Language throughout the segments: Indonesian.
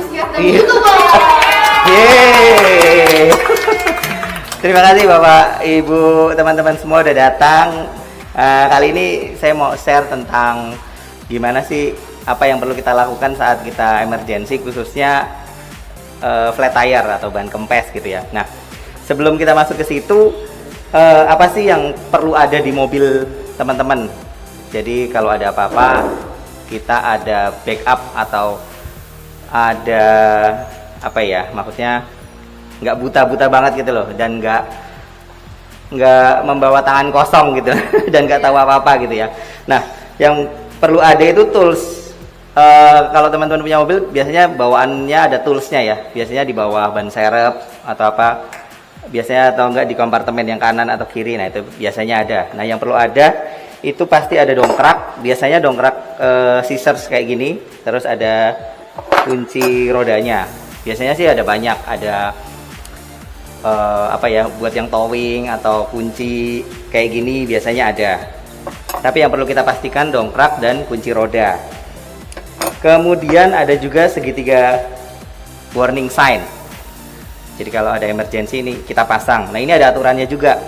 kegiatan Iya. itu, Bang. Yeay. Terima kasih Bapak, Ibu, teman-teman semua udah datang. Kali ini saya mau share tentang gimana sih apa yang perlu kita lakukan saat kita emergency, khususnya flat tire atau ban kempes gitu ya. Nah, sebelum kita masuk ke situ, apa sih yang perlu ada di mobil teman-teman? Jadi kalau ada apa-apa, kita ada backup atau ada apa ya, maksudnya nggak buta-buta banget gitu loh, dan nggak membawa tangan kosong gitu dan nggak tahu apa-apa gitu ya. Nah, yang perlu ada itu tools. Kalau teman-teman punya mobil biasanya bawaannya ada toolsnya ya, biasanya di bawah ban serep atau apa, biasanya, atau enggak di kompartemen yang kanan atau kiri. Nah, itu biasanya ada. Nah, yang perlu ada itu pasti ada dongkrak, biasanya dongkrak scissors kayak gini, terus ada kunci rodanya. Biasanya sih ada banyak, ada apa ya, buat yang towing atau kunci kayak gini biasanya ada. Tapi yang perlu kita pastikan dongkrak dan kunci roda. Kemudian ada juga segitiga warning sign. Jadi kalau ada emergency ini kita pasang. Nah, ini ada aturannya juga.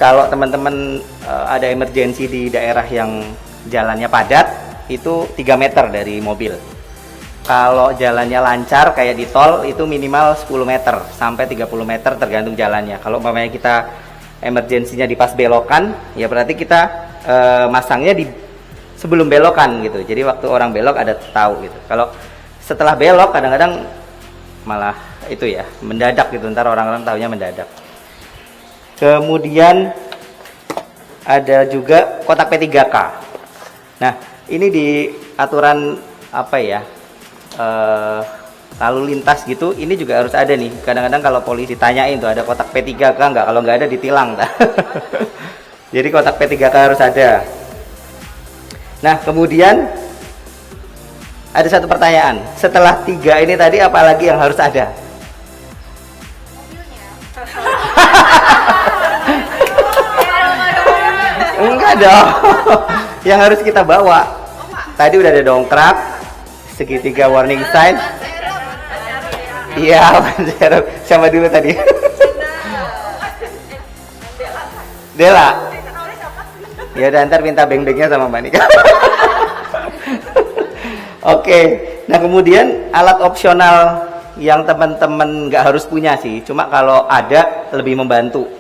Kalau teman-teman ada emergency di daerah yang jalannya padat, itu 3 meter dari mobil. Kalau jalannya lancar kayak di tol, itu minimal 10 meter sampai 30 meter tergantung jalannya. Kalau umpamanya kita emergensinya di pas belokan, ya berarti kita masangnya di sebelum belokan gitu. Jadi waktu orang belok ada tahu gitu. Kalau setelah belok kadang-kadang malah itu ya, mendadak gitu, ntar orang-orang tahunya mendadak. Kemudian ada juga kotak P3K. Nah, ini di aturan apa ya, lalu lintas gitu, ini juga harus ada nih. Kadang-kadang kalau polisi tanyain tuh ada kotak P3K nggak, kalau nggak ada ditilang. Jadi kotak P3K harus ada. Nah, kemudian ada satu pertanyaan, setelah 3 ini tadi apalagi yang harus ada? Enggak dong. Yang harus kita bawa tadi udah ada dongkrak, segitiga warning sign. Iya, siapa dulu tadi? Dela. Ya udah, ntar minta beng-bengnya sama Mbak Nika. Oke. Nah, kemudian alat opsional yang teman-teman nggak harus punya sih, cuma kalau ada lebih membantu.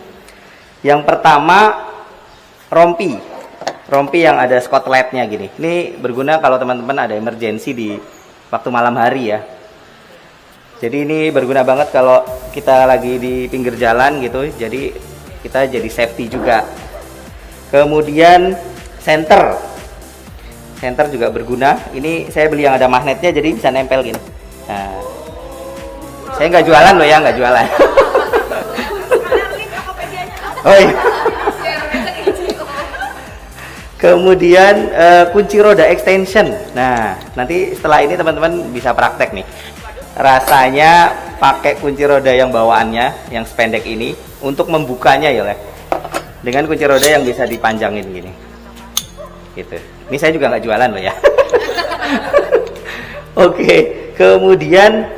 Yang pertama, rompi yang ada spotlightnya gini. Ini berguna kalau teman-teman ada emergency di waktu malam hari ya. Jadi ini berguna banget kalau kita lagi di pinggir jalan gitu, jadi kita jadi safety juga. Kemudian senter juga berguna. Ini saya beli yang ada magnetnya, jadi bisa nempel gini. Nah, saya nggak jualan loh ya, nggak jualan. Oh iya. Kemudian kunci roda extension. Nah, nanti setelah ini teman-teman bisa praktek nih. Rasanya pakai kunci roda yang bawaannya, yang sependek ini, untuk membukanya ya, dengan kunci roda yang bisa dipanjangin gini. Gitu. Ini saya juga nggak jualan loh ya. Oke, kemudian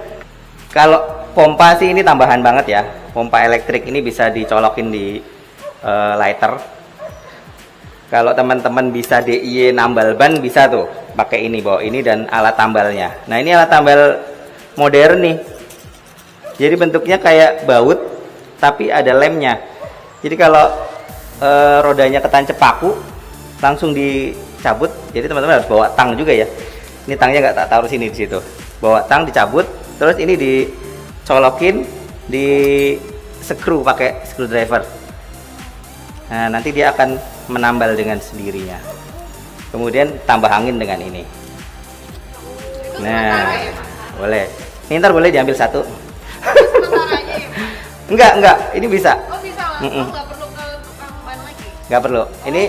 kalau pompa sih ini tambahan banget ya. Pompa elektrik ini bisa dicolokin di lighter. Kalau teman-teman bisa DIY nambal ban, bisa tuh pakai ini, bawa ini dan alat tambalnya. Nah, ini alat tambal modern nih. Jadi bentuknya kayak baut tapi ada lemnya. Jadi kalau rodanya ketancep paku, langsung dicabut. Jadi teman-teman harus bawa tang juga ya. Ini tangnya nggak tak taruh sini, di situ. Bawa tang, dicabut, terus ini dicolokin, di screw pakai screwdriver. Nah, nanti dia akan menambal dengan sendirinya. Kemudian tambah angin dengan ini. Nah, boleh. Ini ntar boleh diambil satu. Enggak, ini bisa. Oh, bisa. Nggak perlu ke tukang ban lagi. Nggak perlu. Ini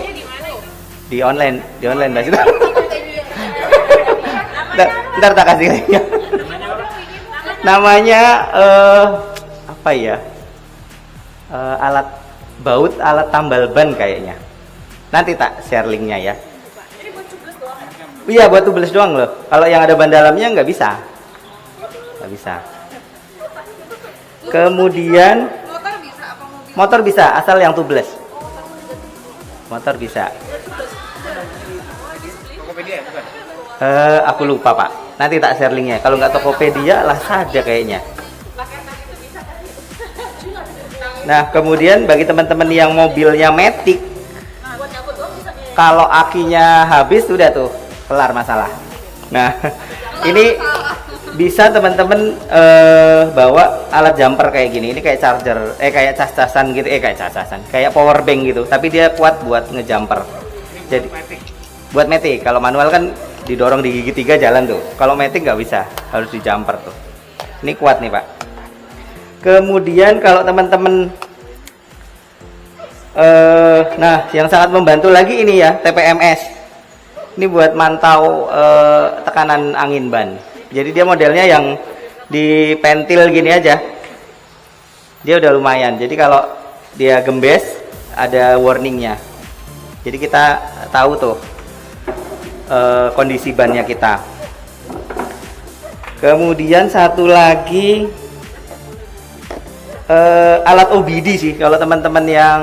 di online Mbak. Ntar tak kasih linknya. Namanya apa ya? Alat baut, alat tambal ban kayaknya. Nanti tak share linknya ya. Iya, buat tubles doang loh. Kalau yang ada ban dalamnya nggak bisa. nggak bisa. Kemudian Motor bisa apa mobil? motor bisa, asal yang tubeless. Motor bisa. Tokopedia ya, bukan? Aku lupa Pak. Nanti tak share linknya. Kalau nggak Tokopedia lah saja kayaknya. Nah, kemudian bagi teman-teman yang mobilnya Matic, kalau akinya habis sudah tuh kelar masalah. Nah, ini bisa teman-teman bawa alat jumper kayak gini. Ini kayak charger, kayak cas-casan gitu, kayak cas-casan, kayak power bank gitu. Tapi dia kuat buat ngejumper. Jadi buat Matic. Kalau manual kan didorong di gigi 3 jalan tuh. Kalau Matic nggak bisa, harus di jumper tuh. Ini kuat nih Pak. Kemudian kalau teman-teman nah yang sangat membantu lagi ini ya TPMS. Ini buat mantau tekanan angin ban. Jadi dia modelnya yang dipentil gini aja. Dia udah lumayan. Jadi kalau dia gembes ada warningnya. Jadi kita tahu tuh kondisi bannya kita. Kemudian satu lagi alat OBD sih, kalau teman-teman yang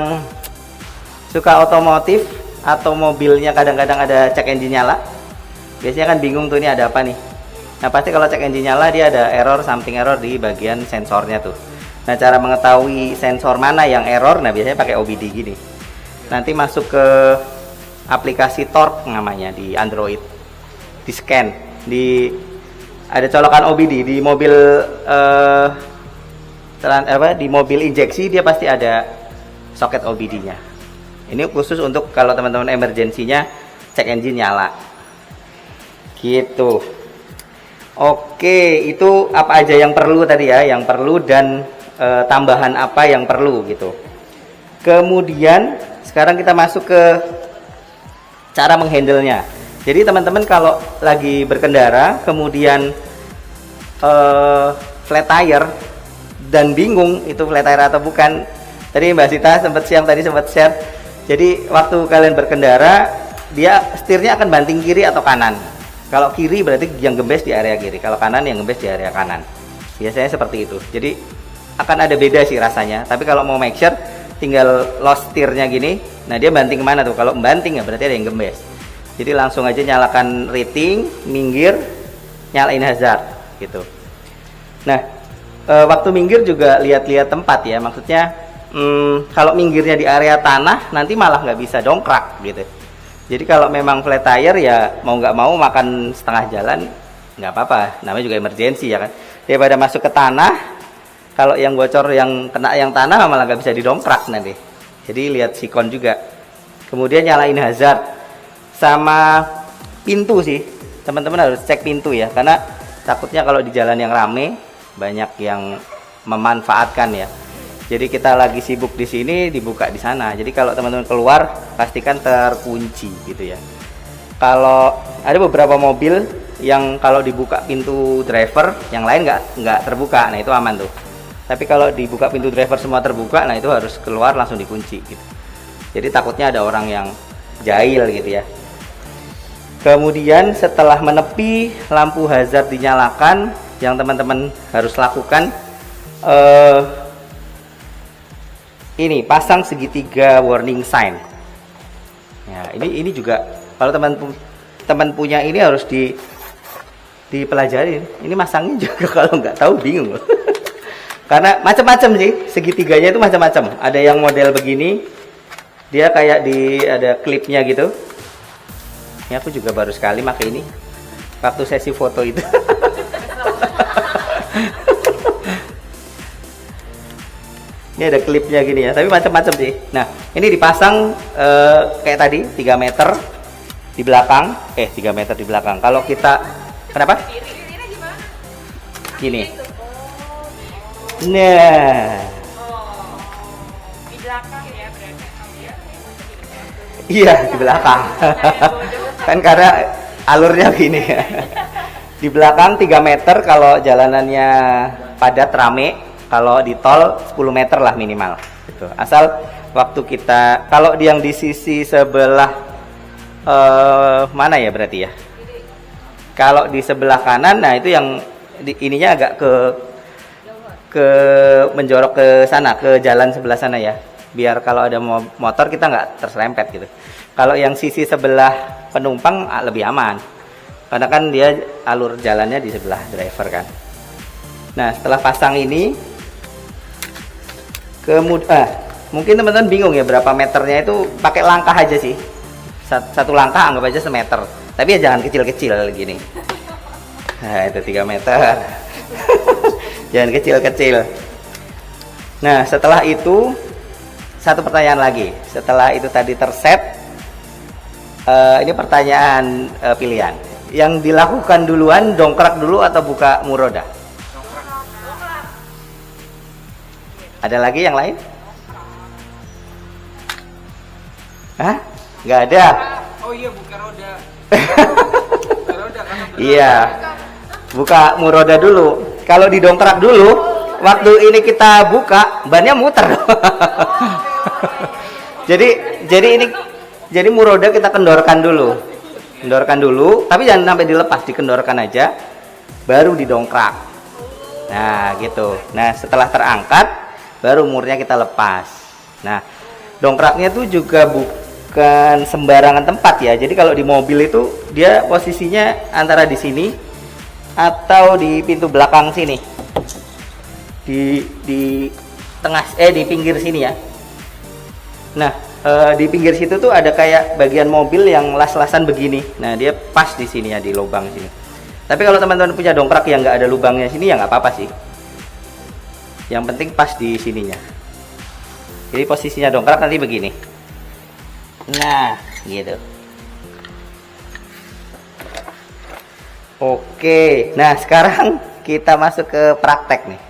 suka otomotif atau mobilnya kadang-kadang ada cek engine nyala, biasanya kan bingung tuh ini ada apa nih. Nah pasti kalau cek engine nyala dia ada error, something error di bagian sensornya tuh. Nah cara mengetahui sensor mana yang error, nah biasanya pakai OBD gini. Nanti masuk ke aplikasi Torque namanya di Android, di scan, ada colokan OBD di mobil di mobil injeksi, dia pasti ada soket OBD-nya. Ini khusus untuk kalau teman-teman emergensinya cek engine nyala. Gitu. Oke, itu apa aja yang perlu tadi ya, yang perlu dan tambahan apa yang perlu gitu. Kemudian sekarang kita masuk ke cara menghandle-nya. Jadi teman-teman kalau lagi berkendara kemudian flat tire dan bingung itu flat tire atau bukan, tadi Mbak Sita sempat share. Jadi waktu kalian berkendara dia setirnya akan banting kiri atau kanan. Kalau kiri berarti yang gembes di area kiri, kalau kanan yang gembes di area kanan. Biasanya seperti itu. Jadi akan ada beda sih rasanya. Tapi kalau mau make sure tinggal lost setirnya gini. Nah dia banting kemana tuh? Kalau banting ya berarti ada yang gembes. Jadi langsung aja nyalakan rating, minggir, nyalain hazard gitu. Nah waktu minggir juga lihat-lihat tempat ya, maksudnya kalau minggirnya di area tanah nanti malah nggak bisa dongkrak gitu. Jadi kalau memang flat tire ya mau nggak mau makan setengah jalan nggak apa-apa, namanya juga emergensi ya kan. Daripada masuk ke tanah, kalau yang bocor yang kena yang tanah malah nggak bisa didongkrak nanti. Jadi lihat sikon juga. Kemudian nyalain hazard sama pintu sih, teman-teman harus cek pintu ya, karena takutnya kalau di jalan yang rame banyak yang memanfaatkan ya. Jadi kita lagi sibuk di sini, dibuka di sana. Jadi kalau teman-teman keluar pastikan terkunci gitu ya. Kalau ada beberapa mobil yang kalau dibuka pintu driver, yang lain nggak terbuka, nah itu aman tuh. Tapi kalau dibuka pintu driver semua terbuka, nah itu harus keluar langsung dikunci gitu. Jadi takutnya ada orang yang jahil gitu ya. Kemudian setelah menepi, lampu hazard dinyalakan. Yang teman-teman harus lakukan ini pasang segitiga warning sign. Ya, ini juga kalau teman-teman punya ini harus dipelajari. Ini masangnya juga kalau nggak tahu bingung loh. Karena macam-macam sih, segitiganya itu macam-macam. Ada yang model begini, dia kayak ada klipnya gitu. Ini aku juga baru sekali pakai ini waktu sesi foto itu. Ini ada klipnya gini ya, tapi macam-macam sih. Nah, ini dipasang kayak tadi 3 meter di belakang, 3 meter di belakang. Kalau kita kenapa? Gini. Nah. Di belakang ya berarti. Iya, di belakang. Kan karena alurnya gini ya. Di belakang 3 meter kalau jalanannya padat rame, kalau di tol 10 meter lah minimal gitu. Asal waktu kita kalau yang di sisi sebelah mana ya berarti ya? Kalau di sebelah kanan, nah itu yang ininya agak ke menjorok ke sana, ke jalan sebelah sana ya. Biar kalau ada motor kita nggak terserempet gitu. Kalau yang sisi sebelah penumpang lebih aman. Karena kan dia alur jalannya di sebelah driver kan. Nah, setelah pasang ini mungkin teman-teman bingung ya berapa meternya, itu pakai langkah aja sih. Satu langkah anggap aja semeter. Tapi ya jangan kecil-kecil gini. Nah, itu 3 meter. Jangan kecil-kecil. Nah, setelah itu satu pertanyaan lagi. Setelah itu tadi terset, ini pertanyaan pilihan. Yang dilakukan duluan dongkrak dulu atau buka muroda? Ada lagi yang lain? Hah? Nggak ada. Oh iya, buka roda. Buka roda karena Iya. Buka muroda dulu. Kalau didongkrak dulu, waktu ini kita buka, bannya muter. jadi muroda kita kendorkan dulu. Kendorkan dulu, tapi jangan sampai dilepas, dikendorkan aja, baru didongkrak. Nah, gitu. Nah, setelah terangkat, baru murnya kita lepas. Nah, dongkraknya tuh juga bukan sembarangan tempat ya. Jadi kalau di mobil itu dia posisinya antara di sini atau di pintu belakang sini. Di tengah di pinggir sini ya. Nah, di pinggir situ tuh ada kayak bagian mobil yang las-lasan begini. Nah, dia pas di sini ya, di lubang sini. Tapi kalau teman-teman punya dongkrak yang nggak ada lubangnya sini ya nggak apa-apa sih. Yang penting pas di sininya. Jadi posisinya dongkrak nanti begini. Nah, gitu. Oke, nah sekarang kita masuk ke praktek nih.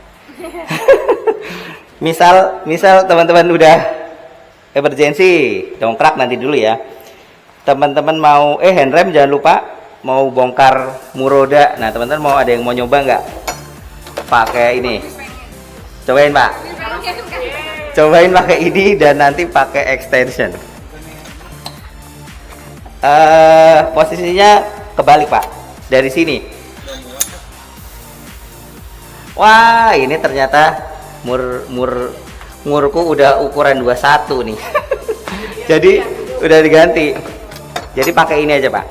misal teman-teman udah emergency, dongkrak nanti dulu ya. Teman-teman mau handrem jangan lupa, mau bongkar muroda. Nah, teman-teman mau ada yang mau nyoba nggak? Pakai ini. Cobain, Pak. Cobain pakai ini dan nanti pakai extension. Posisinya kebalik, Pak. Dari sini. Wah, ini ternyata murku udah ukuran 21 nih. Jadi udah diganti. Jadi pakai ini aja, Pak.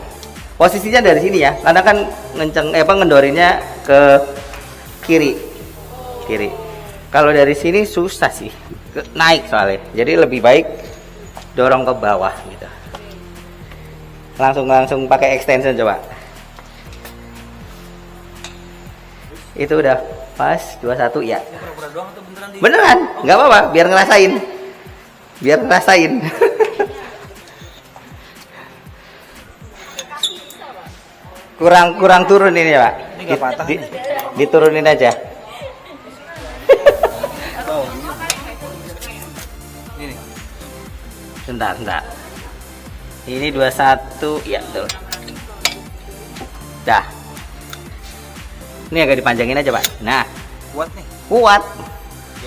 Posisinya dari sini ya. Karena kan ngendorinnya ke kiri. Kalau dari sini susah sih. Naik soalnya. Jadi lebih baik dorong ke bawah gitu. Langsung pakai extension coba. Itu udah pas 21 ya. pura-pura doang atau beneran di... Beneran, nggak apa-apa, biar ngerasain. Kurang turun ini ya, Pak. Ini nggak patah nih. Diturunin aja. Oh, ini. Bentar. Ini 21, ya tuh. Dah. Ini agak dipanjangin aja, Pak. Nah, Kuat nih. kuat.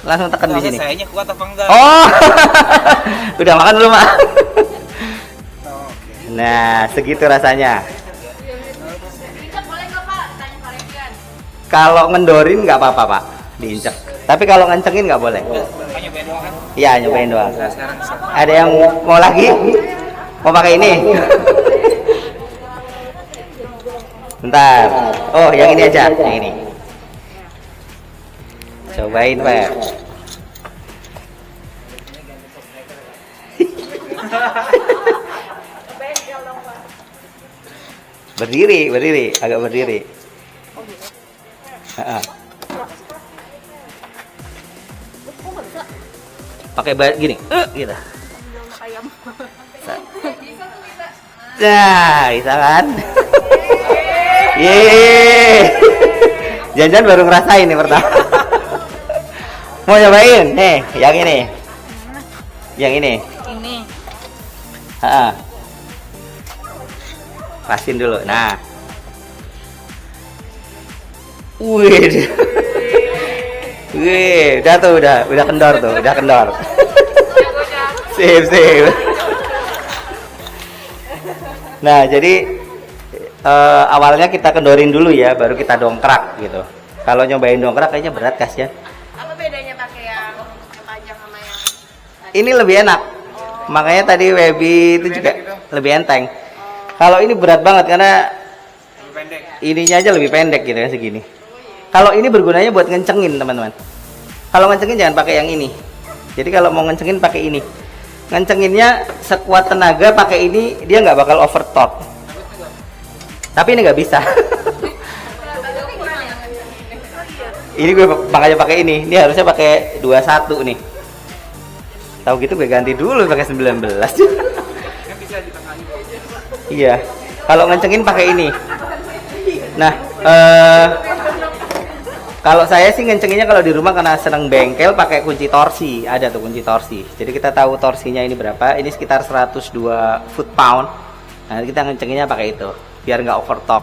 Langsung tekan di sini. Sayanya kuat apa enggak? Oh. Udah makan belum, Pak? Oh, oke. Nah, segitu rasanya. Diinjak boleh nggak Pak? Tanya Pak Revian. Kalau ngendorin nggak apa-apa, Pak. Diinjek. Tapi kalau ngencengin nggak boleh. Hanya nyobain doang kan? Iya, nyobain doang. Nah, sekarang bisa. Ada yang mau lagi? Mau pakai ini? Bentar. Oh, yang ini aja. Yang ini. Cobain, Pak. Berdiri, agak berdiri. Pakai gini, gitu. Nah, bisa kan? Yeay. Jangan baru ngerasain nih pertama. Mau nyobain? Nih, yang ini. Yang ini. Ini. Pasin dulu. Nah. Wih. Udah tuh, udah kendor tuh, udah kendor. Sip. Nah, jadi awalnya kita kendorin dulu ya, baru kita dongkrak gitu. Kalau nyobain dongkrak kayaknya berat kasnya. Apa bedanya pakai yang panjang sama yang Ini lebih enak. Makanya tadi Webi itu juga lebih enteng. Kalau ini berat banget karena Lebih pendek. ininya aja lebih pendek gitu ya segini. Kalau ini bergunanya buat ngencengin teman-teman. Kalau ngencengin jangan pakai yang ini. Jadi kalau mau ngencengin pakai ini. Ngencenginnya sekuat tenaga pakai ini dia nggak bakal over torque. Tapi ini nggak bisa. Ini gue makanya pakai ini. Ini harusnya pakai 21 nih. Tahu gitu gue ganti dulu pakai 19. Kan bisa ditekan. Iya. Kalau ngencengin pakai ini. Nah, kalau saya sih ngencenginnya kalau di rumah karena seneng bengkel pakai kunci torsi. Ada tuh kunci torsi. Jadi kita tahu torsinya ini berapa. Ini sekitar 102 foot-pound. Nah, kita ngencenginnya pakai itu biar nggak overtop.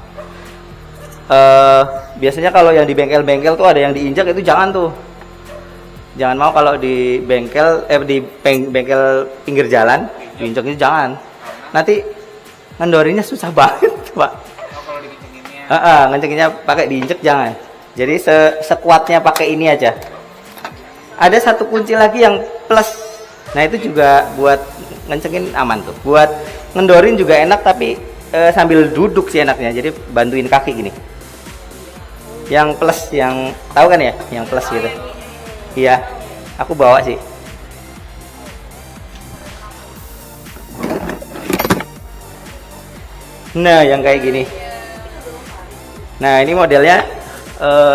Biasanya kalau yang di bengkel-bengkel tuh ada yang diinjak, itu jangan tuh. Jangan mau kalau di bengkel bengkel pinggir jalan diinjak itu jangan. Nanti ngendorinnya susah banget, Pak. Oh, kalau dikencenginnya. Ngencenginnya pakai diinjek jangan. Jadi sekuatnya pakai ini aja. Ada satu kunci lagi yang plus. Nah itu juga buat ngencengin aman tuh. Buat ngendorin juga enak tapi sambil duduk sih enaknya. Jadi bantuin kaki gini. Yang plus yang tahu kan ya? Yang plus gitu. Iya. Aku bawa sih. Nah yang kayak gini. Nah ini modelnya.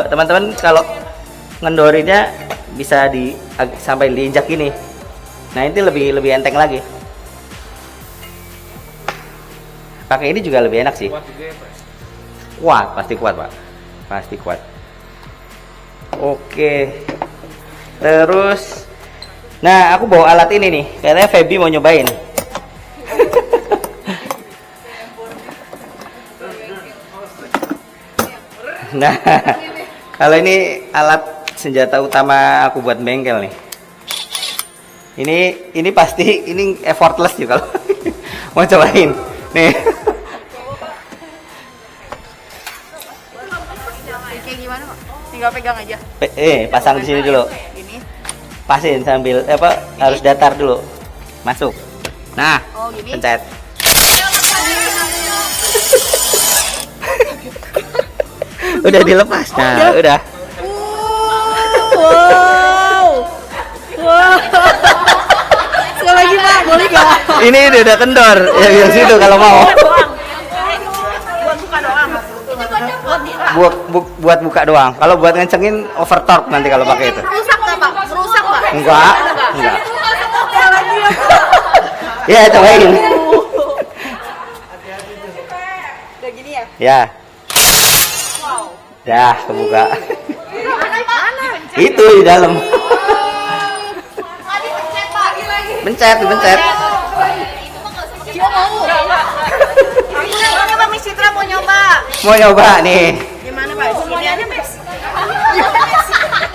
Teman-teman kalau ngendorinnya bisa sampai diinjak ini. Nah ini lebih enteng lagi. Pakai ini juga lebih enak sih. Kuat juga ya, Pak. Kuat, pasti kuat Pak. Pasti kuat. Oke. Terus, nah aku bawa alat ini nih. Kayaknya Feby mau nyobain. Nah, kalau ini alat senjata utama aku buat bengkel nih. Ini pasti ini effortless sih kalau mau cobain. Nih. kayak gimana, Pak? Tinggal pegang aja. Pasang di sini dulu. Ini. Pasin sambil harus datar dulu. Masuk. Nah, Oh, gini. pencet. Udah dilepas. Nah, udah. Wow. Wow. Sekali lagi, Pak. Boleh nggak? Ini udah kendor. Yang situ kalau mau. Buat buka doang. Buat buka doang. Kalau buat ngencengin over torque nanti kalau pakai itu. Rusak nggak, Pak? Merusak nggak? Enggak. Ya, cobain. Udah gini ya? Ya. Dah, kebuka. Mana? Itu di dalam. Tadi pencet, Pak. Pencet. Dia mau. Ini Pak Miss Citra mau nyoba. Mau nyoba nih. Gimana, Pak? Semuanya aja, Miss.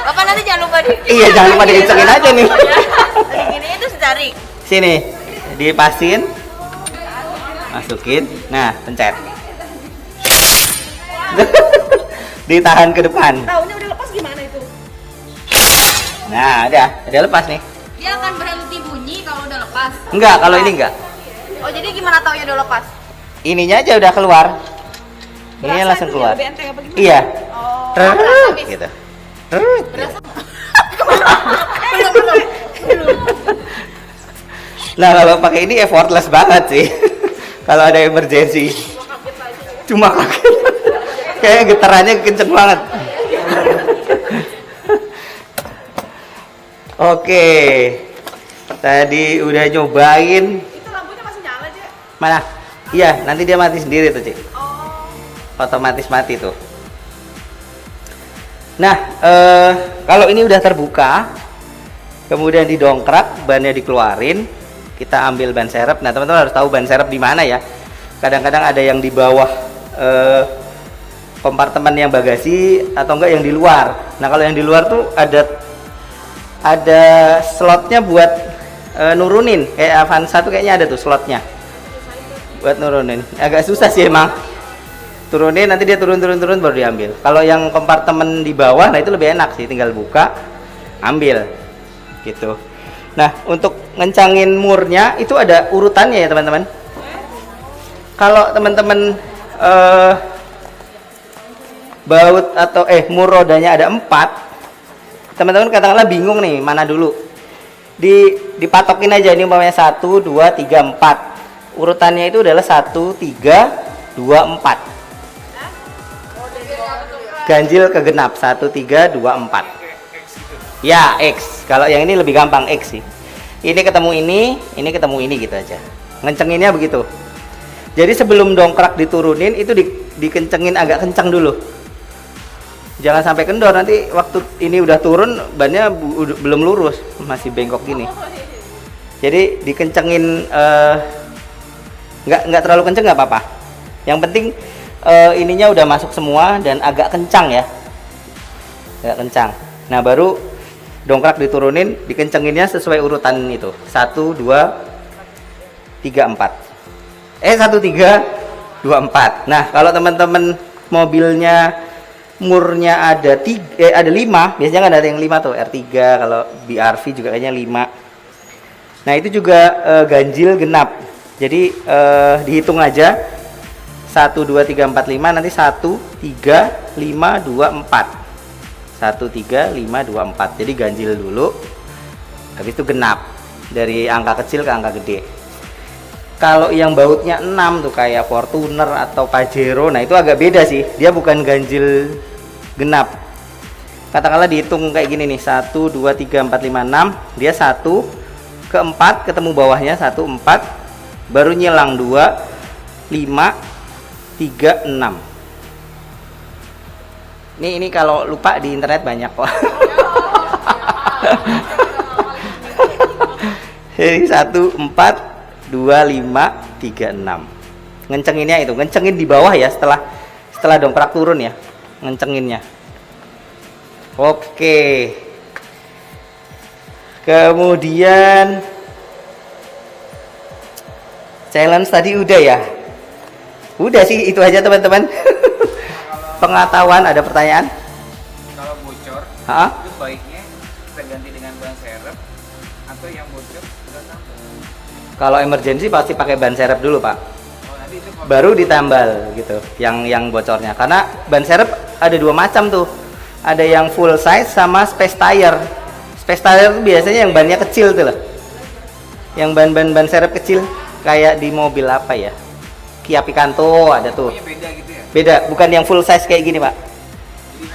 Bapak nanti jangan lupa di. Iya, jangan lupa dikencengin aja nih. Tadi gini itu ditarik. Sini, dipasin. Masukin. Nah, pencet. Ditahan ke depan. Taunya udah lepas gimana itu? Nah, udah lepas nih. Dia akan berhenti bunyi kalau udah lepas. Enggak, kalau ini enggak. Oh, jadi gimana taunya udah lepas? Ininya aja udah keluar. Ini langsung keluar. Lebih enteng apa gimana? Iya. Oh. Rrrr, gitu. Rrrr, gitu. Nah, kalau pakai ini effortless banget sih. Kalau ada emergency. Cuma kaget. Kayak getarannya kenceng banget. Oke. Tadi udah nyobain. Itu lampunya masih nyala aja. Mana? Iya, nanti dia mati sendiri tuh, Cik. Oh. Otomatis mati tuh. Nah, kalau ini udah terbuka, kemudian didongkrak, bannya dikeluarin, kita ambil ban serep. Nah, teman-teman harus tahu ban serep di mana ya. Kadang-kadang ada yang di bawah kompartemen yang bagasi atau enggak yang di luar. Nah, kalau yang di luar tuh ada slotnya buat nurunin. Kayak Avanza tuh kayaknya ada tuh slotnya buat nurunin. Agak susah sih emang. turunin, nanti dia turun baru diambil. Kalau yang kompartemen di bawah, nah itu lebih enak sih, tinggal buka, ambil, gitu. Nah, untuk ngencangin murnya itu ada urutannya ya teman-teman. Kalau teman-teman baut atau mur rodanya ada 4, teman-teman katakanlah bingung nih mana dulu, dipatokin aja ini umpamanya 1, 2, 3, 4. Urutannya itu adalah 1, 3, 2, 4. Ganjil ke genap 1, 3, 2, 4. Ya X. Kalau yang ini lebih gampang X sih. Ini ketemu ini ketemu ini gitu aja. Ngencenginnya begitu. Jadi sebelum dongkrak diturunin itu dikencengin agak kencang dulu. Jangan sampai kendor, nanti waktu ini udah turun bannya belum lurus, masih bengkok gini. Jadi dikencengin nggak terlalu kenceng nggak apa-apa. Yang penting ininya udah masuk semua dan agak kencang ya. Agak kencang. Nah, baru dongkrak diturunin, dkencenginnya sesuai urutan itu. 1, 2, 3, 4. 1, 3, 2, 4. Nah, kalau teman-teman mobilnya murnya ada 5, biasanya kan ada yang 5 tuh, R3, kalau BRV juga kayaknya 5. Nah, itu juga ganjil genap. Jadi dihitung aja 1, 2, 3, 4, 5, nanti 1, 3, 5, 2, 4. 1, 3, 5, 2, 4. Jadi ganjil dulu, habis itu genap dari angka kecil ke angka gede. Kalau yang bautnya 6 tuh kayak Fortuner atau Pajero, nah itu agak beda sih, dia bukan ganjil genap. Katakanlah dihitung kayak gini nih, 1, 2, 3, 4, 5, 6, dia 1 ke 4 ketemu bawahnya 1, 4, baru nyilang 2, 5, 3, 6. Ini kalau lupa di internet banyak kok. Jadi 1, 4, 2, 5, 3, 6. Ngencenginnya itu, ngencengin di bawah ya setelah dongkrak turun ya, ngencenginnya. Oke. Kemudian challenge tadi udah ya. Udah sih itu aja teman-teman. Pengetahuan, ada pertanyaan? Kalau bocor, itu baiknya kita ganti dengan ban serep atau yang bocor kita tambal? Kalau emergency pasti pakai ban serep dulu Pak. Nanti itu Baru ditambal gitu, yang bocornya. Karena ban serep ada 2 macam tuh. Ada yang full size sama space tire. Space tire itu biasanya yang bannya kecil tuh loh. Yang ban serep kecil kayak di mobil apa ya? Kia Picanto ada tuh. pokoknya beda gitu ya? Beda, bukan yang full size kayak gini Pak. Jadi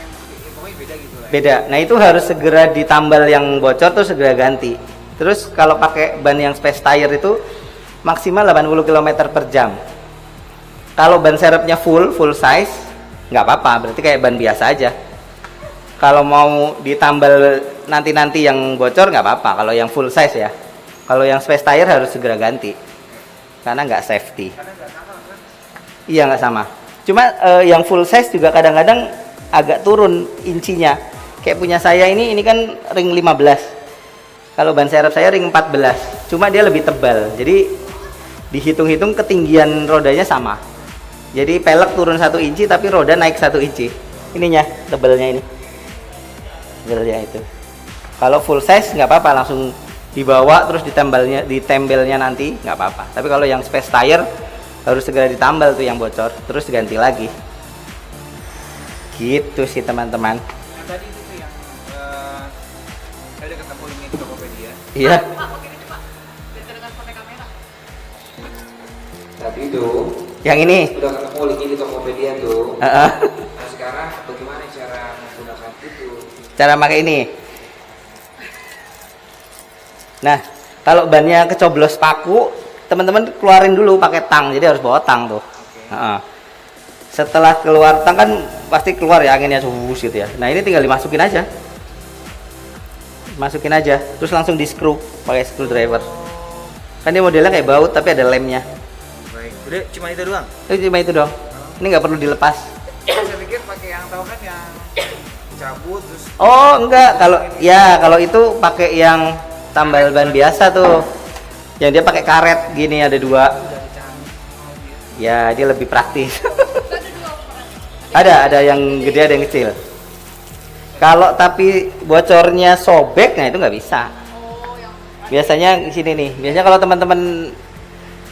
pokoknya beda gitu lah. Beda. Nah itu harus segera ditambal yang bocor tuh segera ganti. Terus kalau pakai ban yang space tire itu maksimal 80 km per jam. Kalau ban serepnya full size nggak apa-apa, berarti kayak ban biasa aja. Kalau mau ditambal nanti yang bocor nggak apa-apa. Kalau yang full size ya. Kalau yang space tire harus segera ganti karena nggak safety. Iya nggak sama. Cuma yang full size juga kadang-kadang agak turun incinya. Kayak punya saya ini kan ring 15. Kalau ban serep saya ring 14. Cuma dia lebih tebal. Jadi dihitung-hitung ketinggian rodanya sama. Jadi pelek turun 1 inci tapi roda naik 1 inci. Ininya tebalnya ini. Tebalnya itu. Kalau full size nggak apa-apa, langsung dibawa terus ditembelnya nanti nggak apa-apa. Tapi kalau yang space tire harus segera ditambal tuh yang bocor, terus ganti lagi. Gitu sih teman-teman. Yang tadi itu tuh yang saya udah ketemu link di Tokopedia. Iya. Pak, pakai ini Pak. Biar dengan pakai kamera. Tadi itu Yang ini. udah ketemu link di Tokopedia tuh. Heeh. Nah sekarang bagaimana cara menggunakan itu? Cara pakai ini. Nah, kalau bannya kecoblos paku, teman-teman keluarin dulu pakai tang, jadi harus bawa tang tuh. Setelah keluar tang kan pasti keluar ya anginnya gitu ya. Nah ini tinggal dimasukin aja, terus langsung di screw pakai screwdriver. Kan dia modelnya kayak baut tapi ada lemnya. Baik, udah cuma itu doang. Cuma itu dong. Ini nggak perlu dilepas. Saya pikir pakai yang tahu kan yang cabut terus. Oh enggak, kalau itu pakai yang tambal ban biasa tuh. Yang dia pakai karet gini ada 2. Ya dia lebih praktis. Ada 2 Ada yang gede, ada yang kecil. Kalau tapi bocornya sobek, nah itu nggak bisa. Biasanya di sini nih. Biasanya kalau teman-teman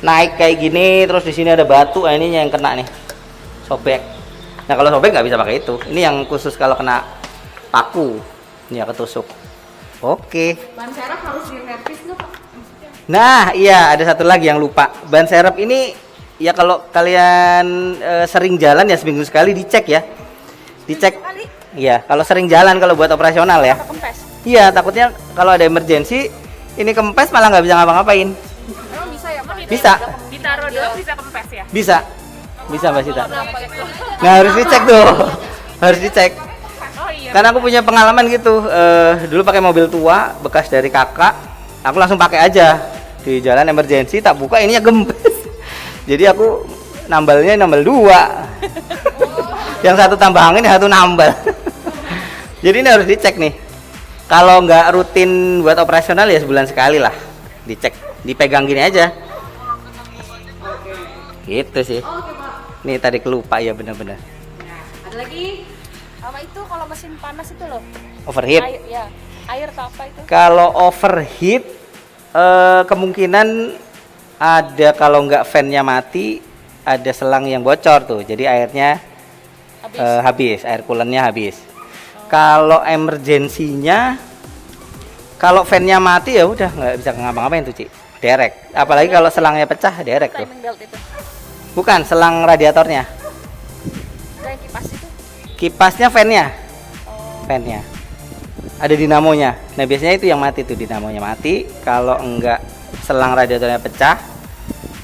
naik kayak gini, terus di sini ada batu, nah ini yang kena nih, sobek. Nah kalau sobek nggak bisa pakai itu. Ini yang khusus kalau kena paku, ini ya ketusuk. Oke. Ban serep harus diservis nggak Pak? Nah iya, ada satu lagi yang lupa. Ban serep ini ya kalau kalian sering jalan ya seminggu sekali dicek ya. Dicek. Iya, kalau sering jalan, kalau buat operasional ya. Kempes. Iya, takutnya kalau ada emergensi ini kempes malah nggak bisa ngapa-ngapain. Emang bisa ya Pak? Bisa. Ditaruh doang bisa kempes ya? Bisa. Bisa Mbak Sita. Kenapa itu? Nah, harus dicek tuh. Harus dicek. Oh iya. Karena aku punya pengalaman gitu. Dulu pakai mobil tua bekas dari kakak. Aku langsung pakai aja. Di jalan emergensi tak buka ininya gempes. Jadi aku nambalnya nambal 2. Yang satu tambah angin, yang satu nambal. Jadi ini harus dicek nih. Kalau nggak rutin buat operasional ya sebulan sekali lah dicek, dipegang gini aja. Gitu sih. Oke Pak. Nih tadi kelupa ya benar-benar. Nah, ada lagi sama itu kalau mesin panas itu loh. Overheat. Air, ya. Air atau apa itu? Kalau overheat kemungkinan ada, kalau nggak fan-nya mati, ada selang yang bocor tuh. Jadi airnya habis, air coolant-nya habis. Kalau emergensinya, kalau fan-nya mati ya udah nggak bisa ngapa-ngapain tuh Ci, derek. Apalagi kalau selangnya pecah, derek tuh. Timing belt itu. Bukan, selang radiatornya. Dan kipas itu. Kipasnya fan-nya, fan-nya. Ada dinamonya. Nah biasanya itu yang mati tuh, dinamonya mati. Kalau enggak selang radiatornya pecah,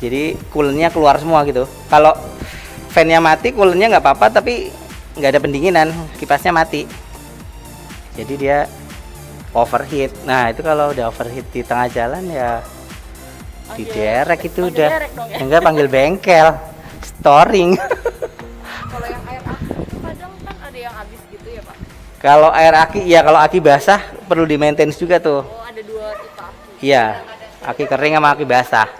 jadi coolant-nya keluar semua gitu. Kalau fan-nya mati, coolant-nya nggak apa-apa, tapi nggak ada pendinginan, kipasnya mati. Jadi dia overheat. Nah itu kalau udah overheat di tengah jalan ya diderek itu panggil udah. derek dong ya? Enggak, panggil bengkel, storing. Kalau yang air aki itu kadang kan ada yang habis gitu ya Pak. Kalau air aki, ya kalau aki basah perlu di maintenance juga tuh. Oh ada 2 tipe aki. Iya, aki kering sama aki basah.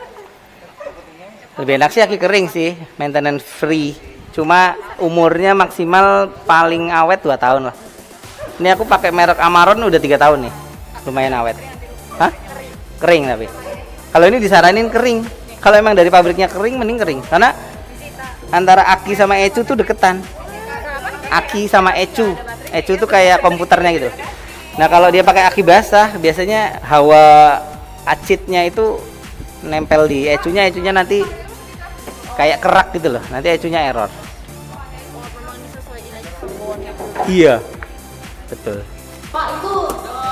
Lebih enak sih aki kering sih, maintenance free. Cuma umurnya maksimal paling awet 2 tahun lah. Ini aku pakai merek Amaron udah 3 tahun nih, lumayan awet. Hah? Kering tapi. Kalau ini disaranin kering. Kalau emang dari pabriknya kering, mending kering. Karena antara aki sama ecu tuh deketan. Aki sama ecu. Ecu tuh kayak komputernya gitu. Nah kalau dia pakai aki basah, biasanya hawa acidnya itu nempel di ecunya. Ecunya nanti kayak kerak gitu loh. Nanti ecunya error. Iya, betul. Pak itu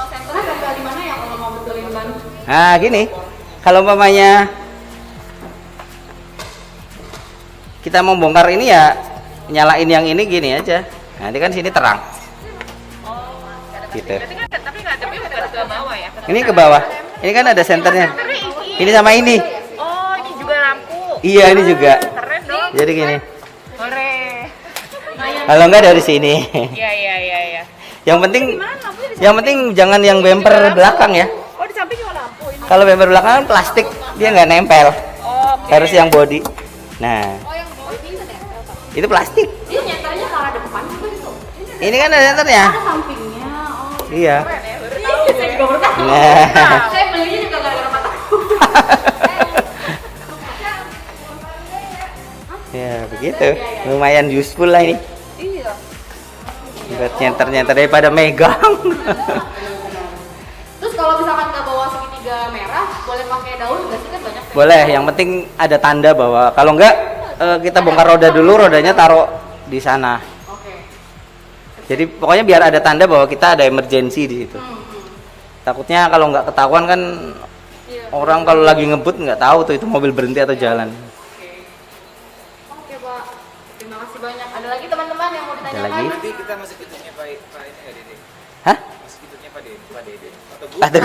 senternya tempel di mana ya kalau mau betulin ban? Nah gini, kalau umpamanya kita mau bongkar ini ya nyalain yang ini gini aja. Nanti kan sini terang. Gitu. Tapi bukan ke bawah ya? Ini ke bawah. Ini kan ada senternya. Ini sama ini. Oh ini juga lampu. Iya ini juga. Keren dong. Jadi gini. Boleh. Kalau enggak dari sini. Iya. Yang penting jangan yang bumper belakang ya. Oh di samping juga lampu ini. Kalau bumper belakang kan plastik, dia nggak nempel. Oke. Harus yang body. Nah, Oh yang body itu nempel Pak. itu plastik. Ini nyenternya ke arah depan juga itu. Ini kan ada senternya. Ada sampingnya. Oh. Iya. Keren ya, baru tahu. Saya juga baru tahu. Nah. Saya belinya juga gara-gara mata. Ya begitu. Lumayan useful lah ini. Iya. Buat nyenter-nyenter daripada megang. Terus kalau misalkan nggak bawa segitiga merah, boleh pakai daun nggak sih kan banyak. Boleh, yang penting ada tanda bahwa kalau enggak kita bongkar roda dulu, rodanya taruh di sana. Oke. Jadi pokoknya biar ada tanda bahwa kita ada emergency di situ. Takutnya kalau nggak ketahuan kan Iya. orang kalau lagi ngebut nggak tahu tuh itu mobil berhenti atau jalan. Oke Pak, terima kasih banyak. Ada lagi teman-teman yang mau ditanyakan? lagi? Nanti kita masih kitutnya Pak ini ya Dede. Hah? Masih kitutnya Pak Dede. Atau Bu? Ada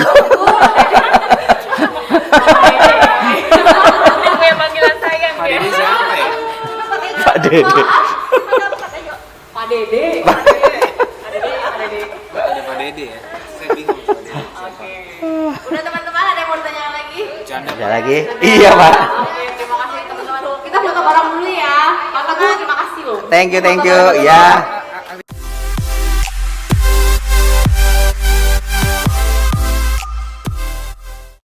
Itu yang panggilan sayang Pak ya. Dede siapa ya? Pak Dede. Pak Dede. Ada Pak Dede ya. Saya bingung Pak Dede. Oke. Udah teman-teman, ada yang mau ditanyakan lagi? Canda. Ada lagi? Iya Pak. Oke, terima kasih teman-teman. Kita foto bareng dulu ya. Pak Teguh, terima kasih loh. Thank you. Ya.